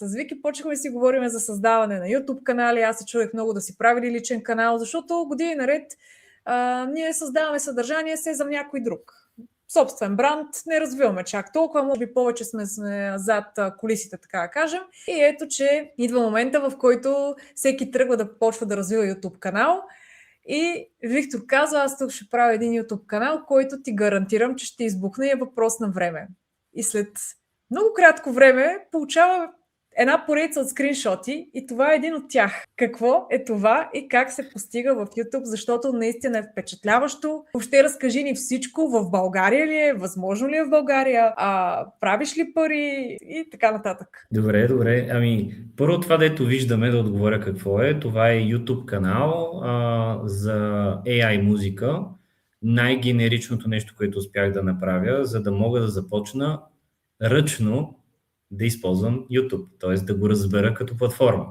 С Вики почнахме си говорим за създаване на YouTube канали. Аз се чудех много да си правили личен канал, защото години наред ние създаваме съдържание се за някой друг. Собствен бранд не развиваме чак толкова, може би повече сме зад кулисите, така да кажем. И ето, че идва момента, в който всеки тръгва да почва да развива YouTube канал. И Виктор казва, аз тук ще правя един YouTube канал, който ти гарантирам, че ще избухне и е въпрос на време. И след много кратко време получава една поредица от скриншоти и това е един от тях. Какво е това и как се постига в YouTube, защото наистина е впечатляващо. Въобще разкажи ни всичко. В България ли е? Възможно ли е в България? Правиш ли пари? И така нататък. Добре. Ами, първо това, дето виждаме, да отговоря какво е. Това е YouTube канал за AI музика. Най-генеричното нещо, което успях да направя, за да мога да започна ръчно да използвам YouTube, т.е. да го разбера като платформа.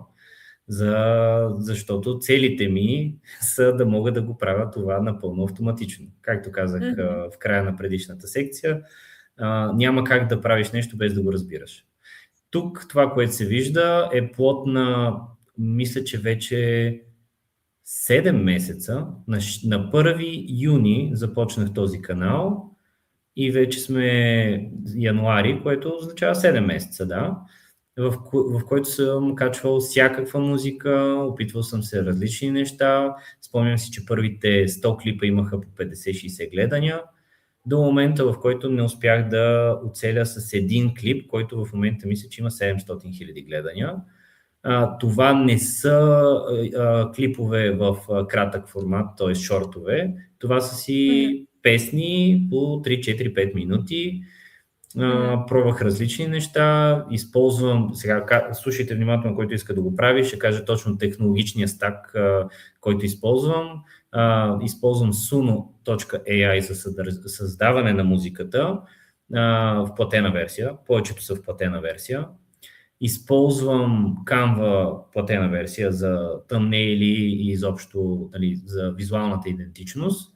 Защото целите ми са да мога да го правя това напълно автоматично. Както казах в края на предишната секция, няма как да правиш нещо без да го разбираш. Тук това, което се вижда, е плод на, мисля, че вече 7 месеца. На 1 юни започнах този канал и вече сме януари, което означава 7 месеца, да, в който съм качвал всякаква музика, опитвал съм се различни неща. Спомням си, че първите 100 клипа имаха по 50-60 гледания, до момента, в който не успях да оцеля с един клип, който в момента мисля, че има 700 000 гледания. Това не са клипове в кратък формат, т.е. шортове. Това са си песни по 3-4-5 минути. Пробвах различни неща, използвам, сега слушайте внимателно, който иска да го прави, ще кажа точно технологичния стак, който използвам. Използвам Suno.ai за създаване на музиката в платена версия, повечето са в платена версия. Използвам Canva платена версия за тъмнейли и изобщо, нали, за визуалната идентичност.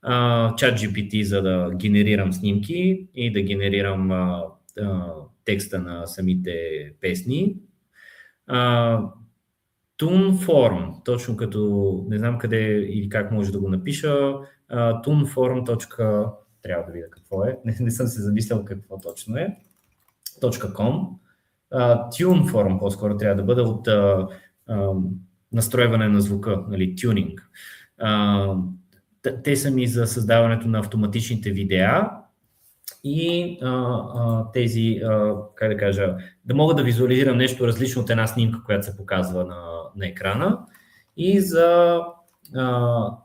ChatGPT, за да генерирам снимки и да генерирам текста на самите песни. TuneForm, точно като не знам къде или как може да го напиша, tuneform. Трябва да видя какво е, не съм се замислял какво точно е, .com. TuneForm по-скоро трябва да бъде от настройване на звука, нали, тюнинг. Те са ми за създаването на автоматичните видеа и тези, как да кажа, да мога да визуализирам нещо различно от една снимка, която се показва на екрана. И за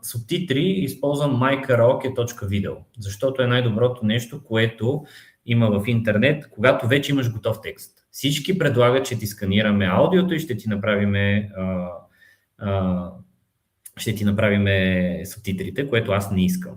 субтитри използвам mykaraoke.video, защото е най-доброто нещо, което има в интернет, когато вече имаш готов текст. Всички предлагат, че ти сканираме аудиото и ще ти направим субтитрите, което аз не искам.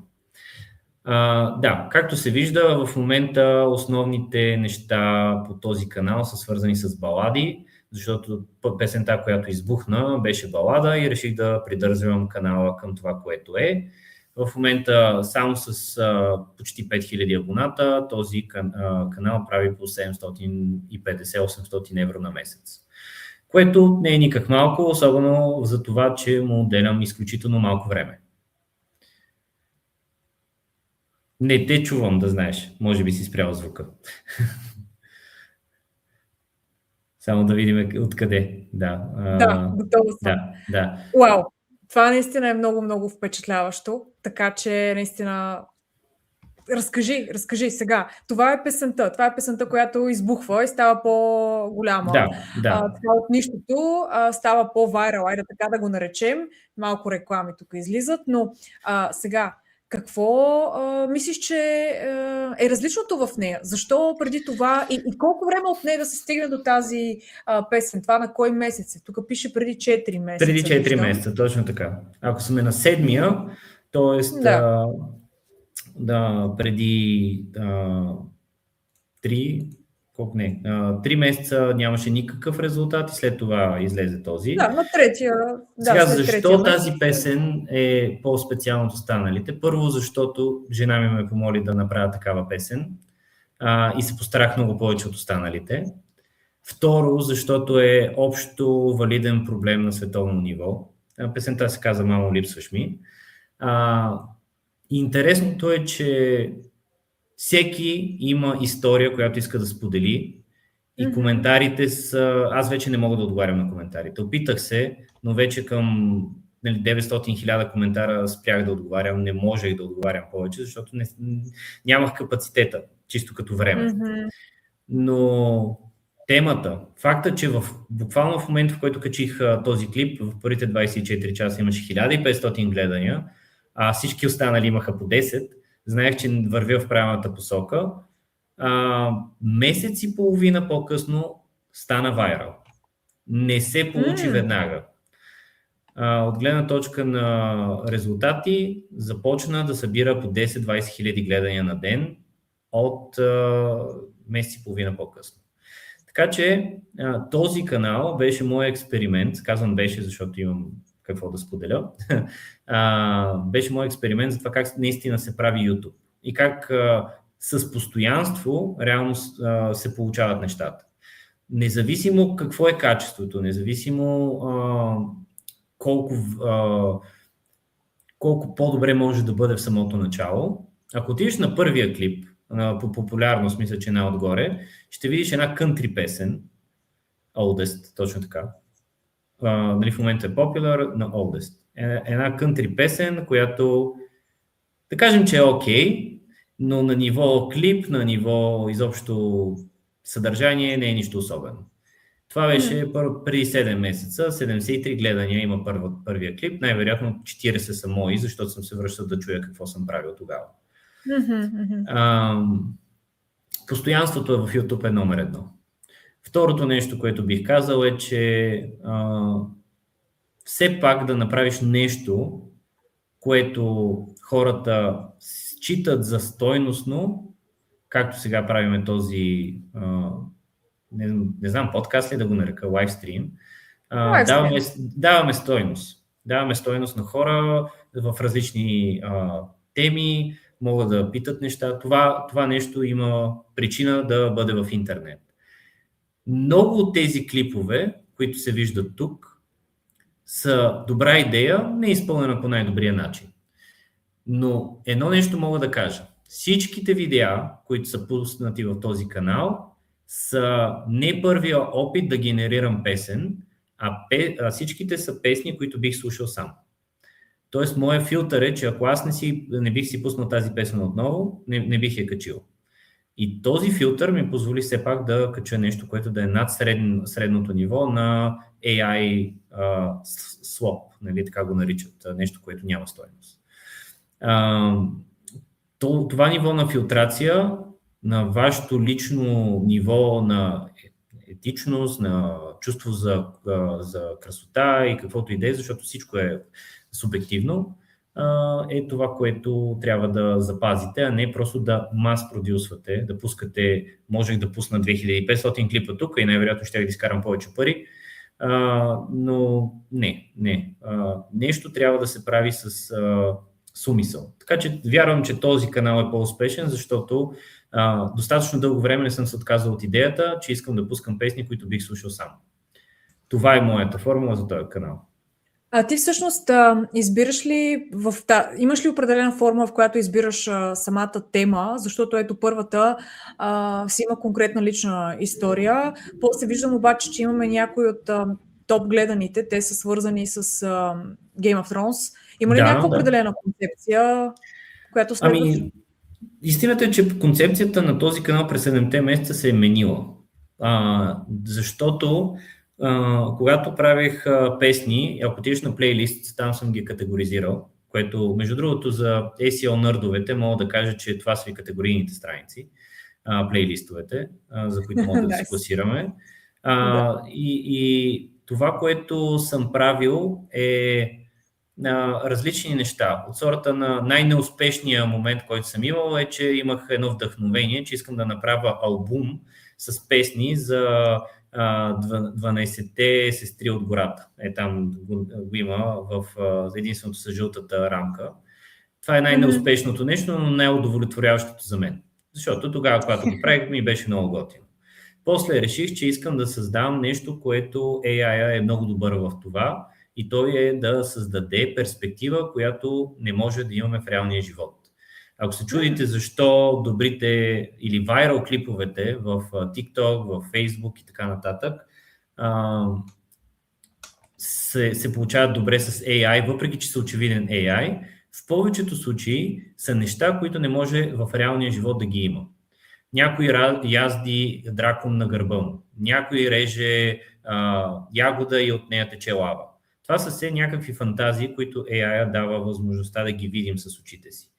Да, както се вижда, в момента основните неща по този канал са свързани с балади, защото песента, която избухна, беше балада и реших да придържам канала към това, което е. В момента само с почти 5000 абоната този канал прави по 750-800 евро на месец. Което не е никак малко, особено за това, че му отделям изключително малко време. Не те чувам, да знаеш. Може би си спрял звука. Само да видим откъде. Да, готова съм. Да. Уау! Това наистина е много впечатляващо. Така че наистина Разкажи сега. Това е песента, която избухва и става по-голяма. Да. Това от нищото става по-вайрал, айде така да го наречем. Малко реклами тук излизат, но сега, какво мислиш, че е различното в нея? Защо преди това и колко време от нея да се стигне до тази песен? Това на кой месец е? Тук пише преди 4 месеца. Преди 4 месеца, точно така. Ако сме на 7-я, т.е. преди 3 месеца нямаше никакъв резултат и след това излезе този. Да, на третия. Сега, защо тази песен е по-специална от останалите? Първо, защото жена ми ме помоли да направя такава песен и се постарах много повече от останалите. Второ, защото е общо валиден проблем на световно ниво. Песента се казва "Мамо, липсваш ми". Интересното е, че всеки има история, която иска да сподели и коментарите са... Аз вече не мога да отговарям на коментарите. Опитах се, но вече към 900 000 коментара спрях да отговарям. Не можех да отговарям повече, защото нямах капацитета, чисто като време. Но темата, факта, че буквално в момента, в който качих този клип, в първите 24 часа имаше 1500 гледания, а всички останали имаха по 10, знаех, че вървя в правилната посока. Месец и половина по-късно стана вайрал. Не се получи веднага. От гледна точка на резултати, започна да събира по 10-20 хиляди гледания на ден от месец и половина по-късно. Така че този канал беше мой експеримент, казвам беше, защото имам какво да споделя, беше мой експеримент за това как наистина се прави YouTube и как с постоянство реално се получават нещата. Независимо какво е качеството, независимо колко по-добре може да бъде в самото начало, ако отидеш на първия клип, по популярност, мисля, че най-отгоре, ще видиш една кънтри песен, Oldest, точно така. Нали, в момента е popular, на Oldest. Една кънтри песен, която да кажем, че е окей, но на ниво клип, на ниво изобщо съдържание не е нищо особено. Това беше преди 7 месеца, 73 гледания има първия клип, най-вероятно 40 са мои, защото съм се връщал да чуя какво съм правил тогава. Постоянството в YouTube е номер 1. Второто нещо, което бих казал е, че все пак да направиш нещо, което хората считат за стойностно, както сега правиме този, не знам, подкаст ли да го нарека, лайвстрим, даваме стойност. Даваме стойност на хора в различни теми, могат да питат неща. Това нещо има причина да бъде в интернет. Много от тези клипове, които се виждат тук, са добра идея, не е изпълнена по най-добрия начин. Но едно нещо мога да кажа. Всичките видеа, които са пуснати в този канал, са не първия опит да генерирам песен, а всичките са песни, които бих слушал сам. Тоест, моят филтър е, че ако аз не бих си пуснал тази песен отново, не бих я качил. И този филтър ми позволи все пак да кача нещо, което да е над средното ниво на AI swap, нали, така го наричат, нещо, което няма стойност. Това ниво на филтрация, на вашето лично ниво на етичност, на чувство за красота и каквото и да е, защото всичко е субективно, е това, което трябва да запазите, а не просто да мас-продюсвате, да пускате, можех да пусна 2500 клипа тук и най-вероятно ще да изкарам повече пари, но не. Нещо трябва да се прави с умисъл. Така че вярвам, че този канал е по-успешен, защото достатъчно дълго време не съм се отказал от идеята, че искам да пускам песни, които бих слушал сам. Това е моята формула за този канал. А ти всъщност избираш ли имаш ли определена форма, в която избираш самата тема, защото ето първата си има конкретна лична история. После виждам обаче, че имаме някои от топ гледаните, те са свързани с Game of Thrones. Има ли някаква определена концепция, която следваш? Истината е, че концепцията на този канал през 7-те месеца се е менила. Защото когато правех песни, ако отидеш на плейлист, там съм ги категоризирал, което между другото за SEO нърдовете мога да кажа, че това са и категорийните страници, плейлистовете, за които мога да се класираме. И това, което съм правил е различни неща. От сорта на най-неуспешния момент, който съм имал е, че имах едно вдъхновение, че искам да направя албум с песни за 12-те сестри от гората. Там го има в единственото с жълтата рамка. Това е най-неуспешното нещо, но най-удовлетворяващото за мен. Защото тогава, когато го правих, ми беше много готино. После реших, че искам да създам нещо, което AI е много добър в това и той е да създаде перспектива, която не може да имаме в реалния живот. Ако се чудите защо добрите или вайрал клиповете в TikTok, в Facebook и така нататък се получават добре с AI, въпреки че са очевиден AI, в повечето случаи са неща, които не може в реалния живот да ги има. Някой язди дракон на гърба му, някой реже ягода и от нея тече лава. Това са все някакви фантазии, които AI дава възможността да ги видим с очите си.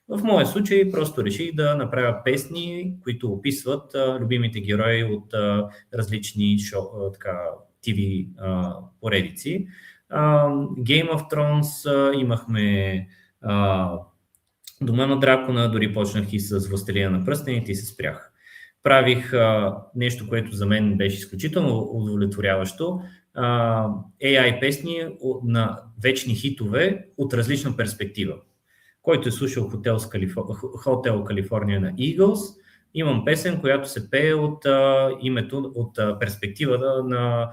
В моя случай просто реших да направя песни, които описват любимите герои от различни TV поредици. Game of Thrones имахме Дома на дракона, дори почнах и с Властелина на пръстените и се спрях. Правих нещо, което за мен беше изключително удовлетворяващо. AI песни на вечни хитове от различна перспектива. Който е слушал Хотел Калифорния на Eagles, имам песен, която се пее от името, от перспективата на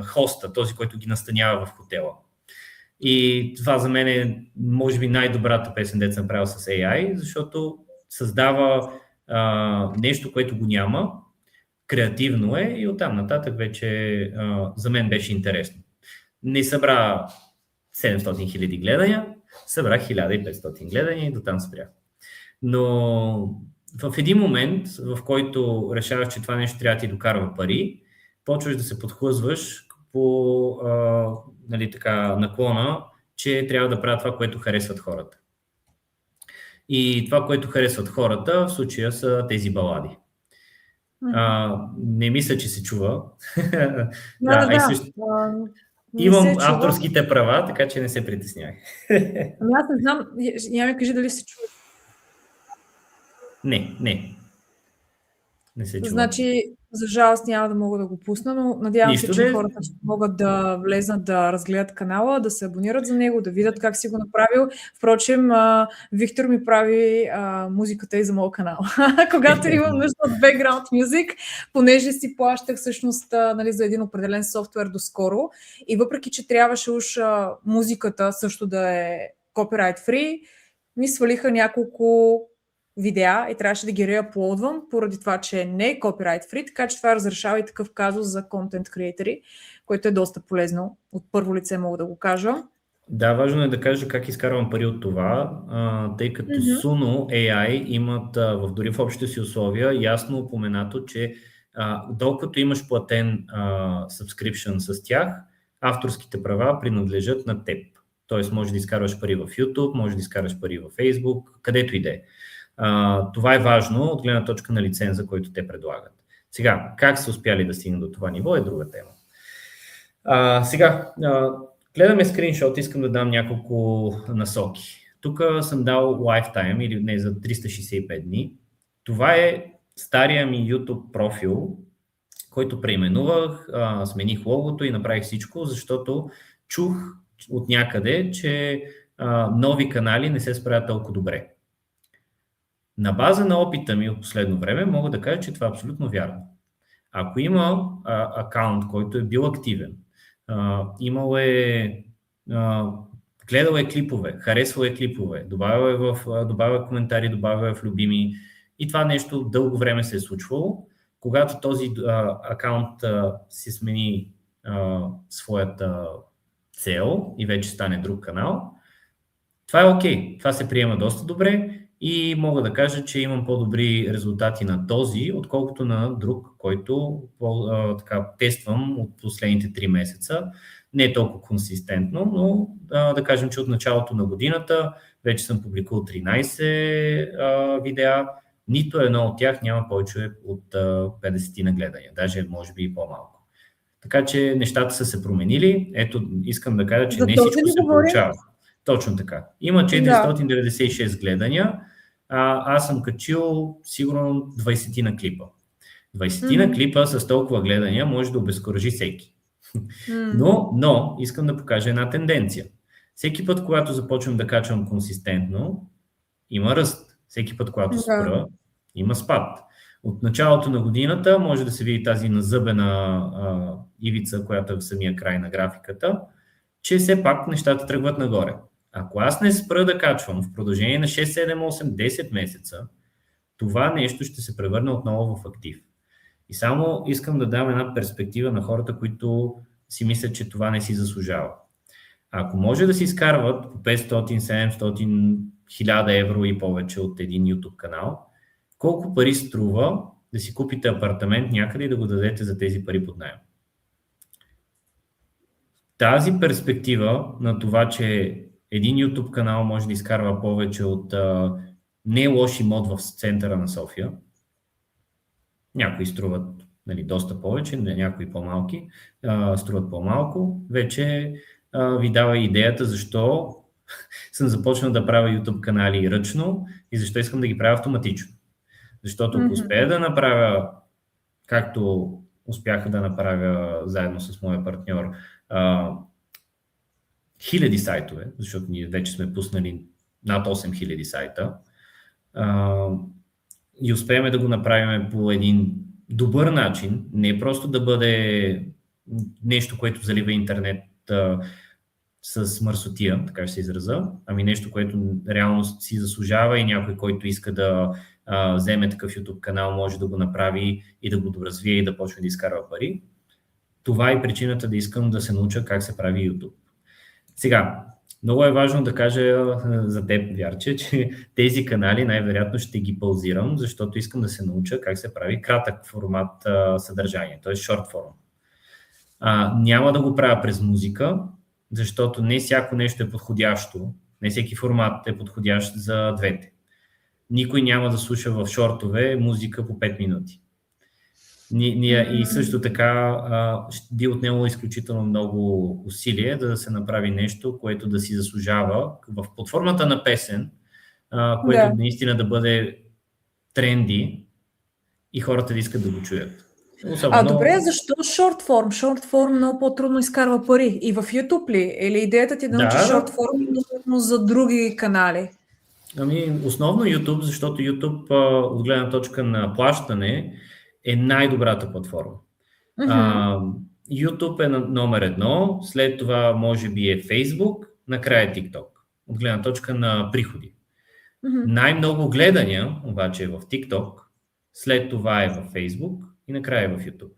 хоста, този, който ги настанява в хотела. И това за мен е, може би, най-добрата песен, дето съм правил с AI, защото създава нещо, което го няма, креативно е и оттам нататък вече за мен беше интересно. Не събра 700 000 гледания, събрах 1500 гледания и дотам спрях. Но в един момент, в който решаваш, че това нещо трябва да ти докарва пари, почваш да се подхлъзваш по наклона, че трябва да правя това, което харесват хората. И това, което харесват хората, в случая са тези балади. Не мисля, че се чува. Имам авторските права, така че не се притеснявай. Аз не знам, я ми кажи дали се чува. Не се чува. Значи, за жалост няма да мога да го пусна, но надявам се, че хората ще могат да влезнат да разгледат канала, да се абонират за него, да видят как си го направил. Впрочем, Виктор ми прави музиката и за моя канал. Когато имам нужда от background music, понеже си плащах всъщност за един определен софтуер доскоро и въпреки, че трябваше уж музиката също да е copyright free, ми свалиха няколко видеа и трябваше да ги реаплодвам, поради това, че не е copyright free, така че това разрешава и такъв казус за контент креатори, което е доста полезно. От първо лице мога да го кажа. Да, важно е да кажа как изкарвам пари от това, тъй като Suno AI имат дори в общите си условия ясно упоменато, че докато имаш платен subscription с тях, авторските права принадлежат на теб. Тоест може да изкарваш пари в YouTube, може да изкарваш пари в Facebook, където и да е. Това е важно от гледна точка на лиценза, който те предлагат. Сега, как са успяли да стигнат до това ниво е друга тема. Гледаме скриншот, искам да дам няколко насоки. Тук съм дал lifetime или не за 365 дни. Това е стария ми YouTube профил, който преименувах, смених логото и направих всичко, защото чух от някъде, че нови канали не се справят толкова добре. На база на опита ми от последно време мога да кажа, че това е абсолютно вярно. Ако има акаунт, който е бил активен, гледал е клипове, харесвал е клипове, добавя коментари, добавя в любими и това нещо дълго време се е случвало, когато този акаунт си смени своята цел и вече стане друг канал, това е окей, това се приема доста добре и мога да кажа, че имам по-добри резултати на този, отколкото на друг, който тествам от последните 3 месеца. Не е толкова консистентно, но да кажем, че от началото на годината вече съм публикувал 13 видеа. Нито едно от тях няма повече от 50 нагледания, даже може би и по-малко. Така че нещата са се променили. Ето, искам да кажа, че не всичко се получава. Точно така. Има 496 гледания, аз съм качил сигурно 20 на клипа. 20 на клипа с толкова гледания може да обезкуражи всеки. Но искам да покажа една тенденция. Всеки път, когато започвам да качвам консистентно, има ръст. Всеки път, когато спра, има спад. От началото на годината може да се види тази назъбена ивица, която е в самия край на графиката, че все пак нещата тръгват нагоре. Ако аз не спра да качвам в продължение на 6, 7, 8, 10 месеца, това нещо ще се превърне отново в актив. И само искам да дам една перспектива на хората, които си мислят, че това не си заслужава. Ако може да си изкарват по 500, 700, 1000 евро и повече от един YouTube канал, колко пари струва да си купите апартамент някъде и да го дадете за тези пари под наем? Тази перспектива на това, че един YouTube канал може да изкарва повече от не лош имот в центъра на София, някои струват доста повече, някои по-малки струват по-малко, вече ви дава идеята защо съм започнал да правя YouTube канали ръчно и защо искам да ги правя автоматично. Защото ако успея да направя, както успяха да направя заедно с моя партньор, хиляди сайтове, защото ние вече сме пуснали над 8000 сайта, и успеем да го направим по един добър начин, не просто да бъде нещо, което залива интернет с мърсотия, така ще се израза, ами нещо, което реално си заслужава и някой, който иска да вземе такъв YouTube канал, може да го направи и да го доразвие и да почне да изкарва пари. Това е причината да искам да се науча как се прави YouTube. Сега, много е важно да кажа за теб, Вярче, че тези канали най-вероятно ще ги паузирам, защото искам да се науча как се прави кратък формат съдържание, т.е. short form. Няма да го правя през музика, защото не всяко нещо е подходящо, не всеки формат е подходящ за двете. Никой няма да слуша в шортове музика по 5 минути. И също така би отнело изключително много усилие да се направи нещо, което да си заслужава под формата на песен, което наистина да бъде тренди и хората да искат да го чуят. Добре, защо шортформ? Шортформ много по-трудно изкарва пари. И в YouTube ли? Или идеята ти да научиш шортформ за други канали? Основно YouTube, защото YouTube от гледна точка на плащане е най-добрата платформа. YouTube е номер 1, след това може би е Facebook, накрая TikTok, от гледна точка на приходи. Най-много гледания обаче е в TikTok, след това е в Facebook и накрая е в YouTube.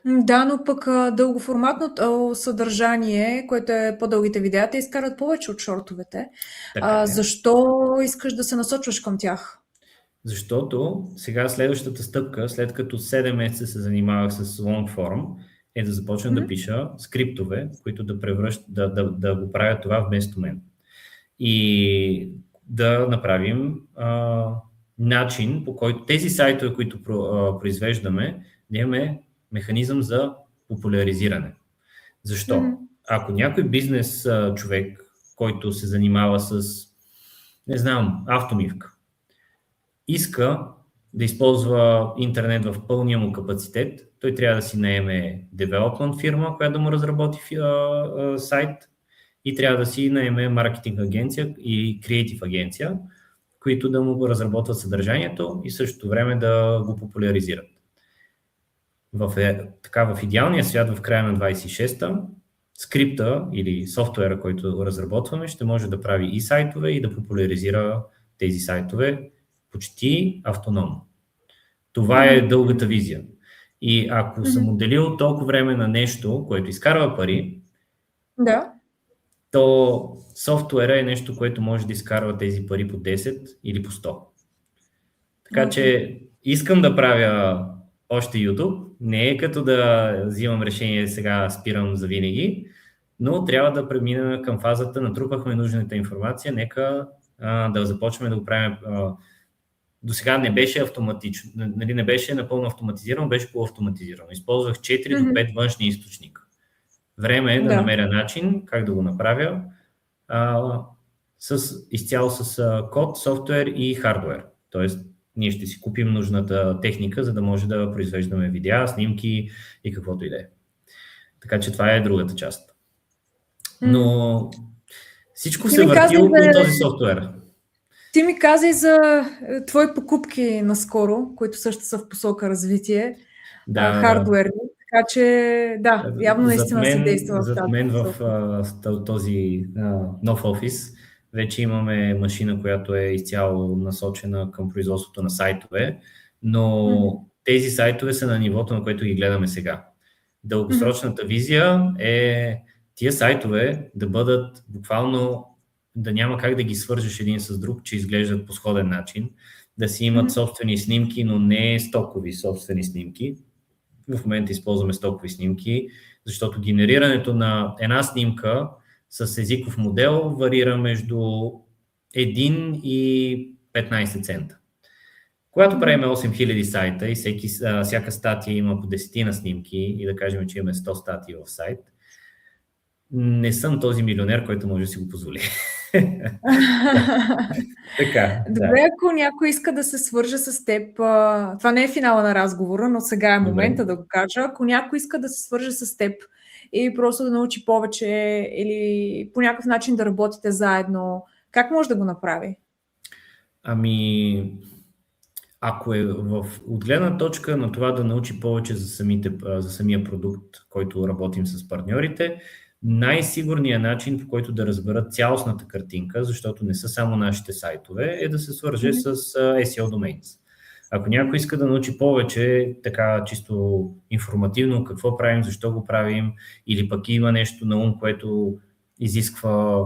Да, но пък дългоформатното съдържание, което е по-дългите видеята, изкарват повече от шортовете. Защо искаш да се насочваш към тях? Защото сега следващата стъпка, след като 7 месеца се занимавах с long form, е да започна да пиша скриптове, които да го правят това вместо мен. И да направим начин, по който тези сайтове, които произвеждаме, да имаме механизъм за популяризиране. Защо? Ако някой бизнес човек, който се занимава с, автомивка, иска да използва интернет в пълния му капацитет, той трябва да си наеме development фирма, която да му разработи сайт, и трябва да си наеме маркетинг агенция и креатив агенция, които да му разработват съдържанието и в същото време да го популяризират. В идеалния свят в края на 26-та, скрипта или софтуера, който разработваме, ще може да прави и сайтове и да популяризира тези сайтове почти автономно. Това е дългата визия. И ако съм отделил толкова време на нещо, което изкарва пари, то софтуера е нещо, което може да изкарва тези пари по 10 или по 100. Така че искам да правя още YouTube. Не е като да взимам решение сега спирам за винаги, но трябва да премина към фазата, натрупахме нужната информация, нека да започнем да го правим. До сега не беше автоматично, не беше напълно автоматизирано, беше полуавтоматизирано. Използвах 4 до 5 външни източника. Време е да намеря начин как да го направя изцяло с код, софтуер и хардуер. Тоест, ние ще си купим нужната техника, за да може да произвеждаме видеа, снимки и каквото и да е. Така че това е другата част. Но всичко се върти около този софтуер. Ти ми каза и за твои покупки наскоро, които също са в посока развитие, Да, да. хардуерни, така че да, явно наистина се действа в Зад тази мен в посока. този нов офис вече имаме машина, която е изцяло насочена към производството на сайтове, но тези сайтове са на нивото, на което ги гледаме сега. Дългосрочната визия е тия сайтове да бъдат буквално, да няма как да ги свържеш един с друг, че изглеждат по сходен начин, да си имат собствени снимки, но не стокови собствени снимки. В момента използваме стокови снимки, защото генерирането на една снимка с езиков модел варира между 1 и 15 цента. Когато правим 8000 сайта и всяка статия има по 10 на снимки и да кажем, че имаме 100 статии в сайт, не съм този милионер, който може да си го позволи. Така, Добре, ако някой иска да се свърже с теб, това не е финала на разговора, но сега е момента да го кажа. Ако някой иска да се свърже с теб и просто да научи повече или по някакъв начин да работите заедно, как може да го направи? Ами, ако е от гледна точка на това да научи повече за самия продукт, който работим с партньорите, най-сигурният начин, по който да разберат цялостната картинка, защото не са само нашите сайтове, е да се свърже с SEO Domains. Ако някой иска да научи повече, така чисто информативно, какво правим, защо го правим, или пък има нещо на ум, което изисква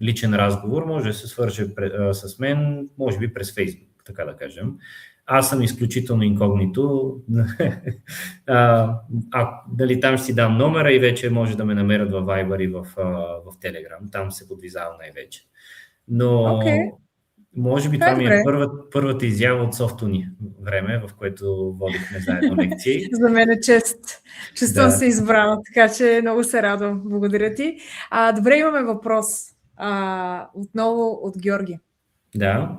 личен разговор, може да се свърже с мен, може би през Facebook, така да кажем. Аз съм изключително инкогнито. Дали там ще си дам номера и вече може да ме намерят в Viber и в Telegram. Там се подвизавам най-вече. Но може би това ми е първата изява от софтуни време, в което водихме заедно лекции. За мен е чест. Чувствам се избрана, така че много се радвам. Благодаря ти. Добре, имаме въпрос. Отново от Георги. Да.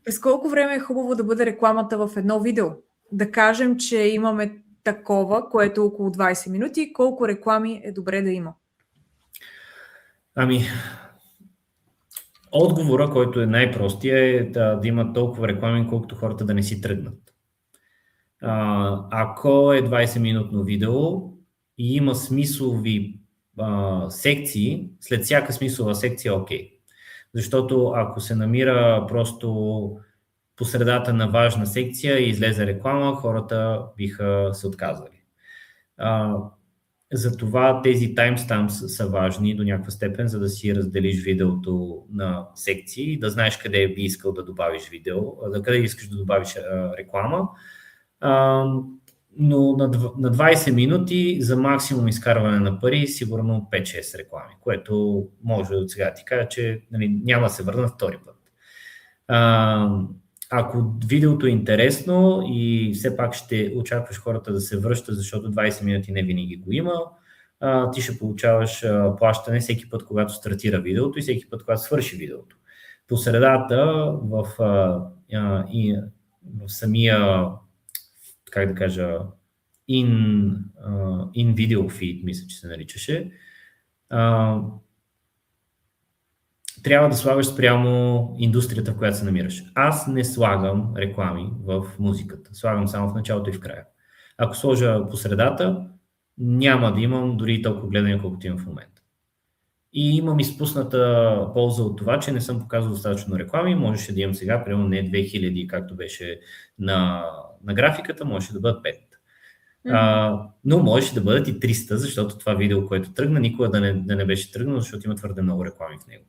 През колко време е хубаво да бъде рекламата в едно видео? Да кажем, че имаме такова, което е около 20 минути. Колко реклами е добре да има? Ами, отговора, който е най-простия, е да има толкова реклами, колкото хората да не си тръгнат. Ако е 20-минутно видео и има смислови секции, след всяка смислова секция е окей. Защото ако се намира просто по средата на важна секция и излезе реклама, хората биха се отказали. Затова тези timestamps са важни до някаква степен, за да си разделиш видеото на секции и да знаеш къде би искал да добавиш видео, къде искаш да добавиш реклама. Но на 20 минути за максимум изкарване на пари сигурно 5-6 реклами, което може от сега ти кажа, че няма да се върна втори път. Ако видеото е интересно и все пак ще очакваш хората да се връщат, защото 20 минути не винаги го има, ти ще получаваш плащане всеки път, когато стартира видеото и всеки път, когато свърши видеото. По средата в самия, как да кажа, in video feed, мисля, че се наричаше, трябва да слагаш спрямо индустрията, в която се намираш. Аз не слагам реклами в музиката. Слагам само в началото и в края. Ако сложа по средата, няма да имам дори толкова гледане, колкото имам в момента. И имам изпусната полза от това, че не съм показал достатъчно реклами. Можеше да имам сега, примерно не 2000, както беше на графиката, можеше да бъдат 5. Но можеше да бъдат и 300, защото това видео, което тръгна, никога да не беше тръгнало, защото има твърде много реклами в него.